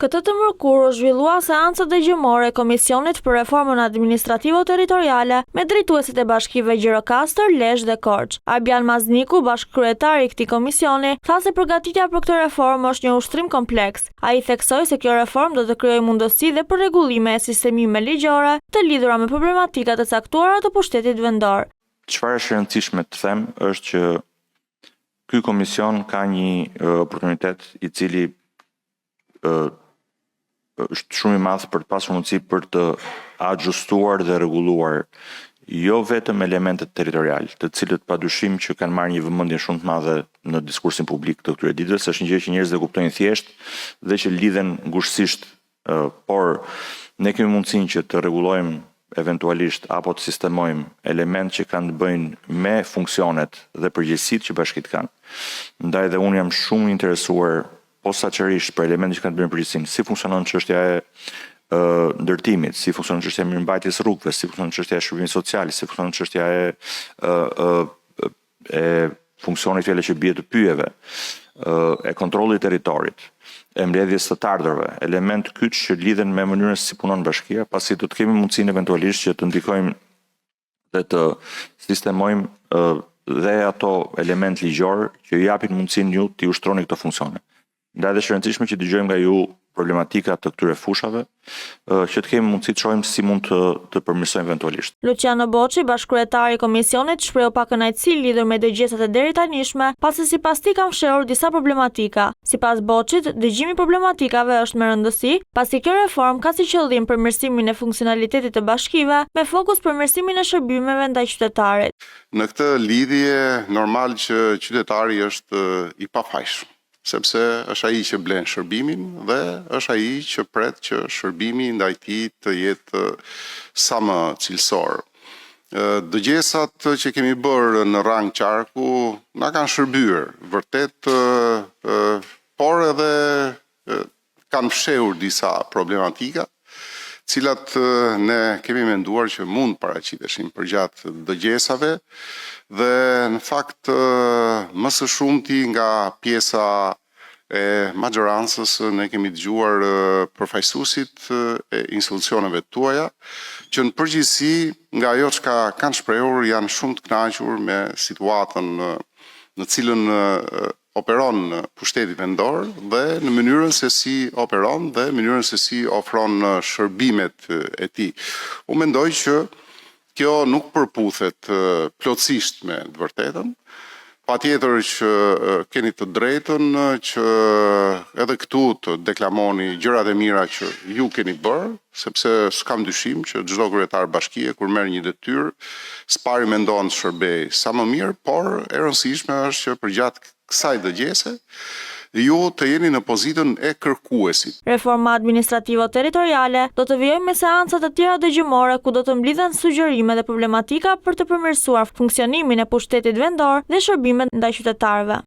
Këtë të mërkur u zhvillua seanca dëgjimore e Komisionit për Reformën Administrativo-Territoriale me drejtuesit e bashkive Gjirokastër, Lezhë dhe Korçë. Arbian Mazniku, bashkëkryetari i këtij komisioni, tha se përgatitja për këtë reformë është një ushtrim kompleks. Ai theksoi se kjo reformë do të krijojë mundësi dhe për rregullime e sistemime ligjore të lidhura me problematikat e caktuara të pushtetit vendor. Çfarë është e rëndësishme të them është që ky komision ka një oportunitet i cili është shumë i madh për të pasur mundësi për të ajustuar dhe rregulluar jo vetëm elementet territorial, të cilët padyshim që kanë marrë një vëmendje shumë të madhe në diskursin publik të këtyre ditëve, është një gjë që njerëzit e kuptojnë thjesht dhe që lidhen ngushësisht, por ne kemi mundësinë që të rregullojmë eventualisht apo të sistemojmë elementë që kanë të bëjnë me funksionet dhe përgjegjësitë që bashkitë kanë. Ndaj dhe unë jam shumë i interesuar posaçërisht për elementet që kanë të bëjnë përgjegjësinë, si funksionon çështja e ndërtimit, si funksionon çështja e mirëmbajtjes rrugëve, si funksionon çështja e shërbimit social, si funksionon çështja e funksionit fjalë që bie të pyjeve, e kontrollit të territorit, e mbledhjes së të ardhurve, element kyç që lidhen me mënyrën se si punon bashkia, pasi do të kemi mundësinë eventualisht që të ndikojmë dhe të sistemojmë dhe ato element ligjor që ju japin mundësinë ju të ushtroni këto funksione. Ndaj është e rëndësishme që dëgjojmë nga ju problematika të këtyre fushave, që të kemi mundësi të shohim si mund të përmirësojmë eventualisht. Luciano Boçi, bashkëkryetari i komisionit, shpreu pa kënaqësi lidhur me dëgjesat e deri tanishme, pasi sipas tij kanë fshehur disa problematika. Sipas Boçit, dëgjimi i problematikave është me rëndësi, pasi kjo reformë ka si qëllim përmirësimin e funksionalitetit të bashkive, me fokus përmirësimin e shërbimeve ndaj qytetarit. Në këtë lidhje normal që qytetari është i pafajshëm, sepse është ai që blen shërbimin dhe është ai që pret që shërbimi ndaj tij të jetë sa më cilësor. Dëgjesat që kemi bërë në rang qarku na kanë shërbyer vërtet, por edhe kanë fshehur disa problematika, cilat ne kemi menduar që mund paraqiteshin përgjatë dëgjesave dhe në fakt më së shumti nga pjesa e majorancës ne kemi dëgjuar përfaqësuesit e institucioneve tuaja që në përgjithësi nga ajo çka kanë shprehur janë shumë të kënaqur me situatën në cilën operon pushteti vendor dhe në mënyrën se si operon dhe mënyrën se si ofron shërbimet e tij. Unë mendoj që kjo nuk përputhet plotësisht me të vërtetën. Patjetër që keni të drejtën që edhe këtu të deklamoni gjërat e mira që ju keni bërë, sepse s'kam dyshim që çdo kryetar bashkie kur merr një detyrë, s'pari mendon të shërbej sa më mirë, por e rëndësishme është që përgjatë kësaj dëgjese ju të jeni në pozitën e kërkuesit. Reforma administrativo-territoriale do të vijojë me seanca të tjera dëgjimore ku do të mblidhen sugjerime dhe problematika për të përmirësuar funksionimin e pushtetit vendor dhe shërbimet ndaj qytetarëve.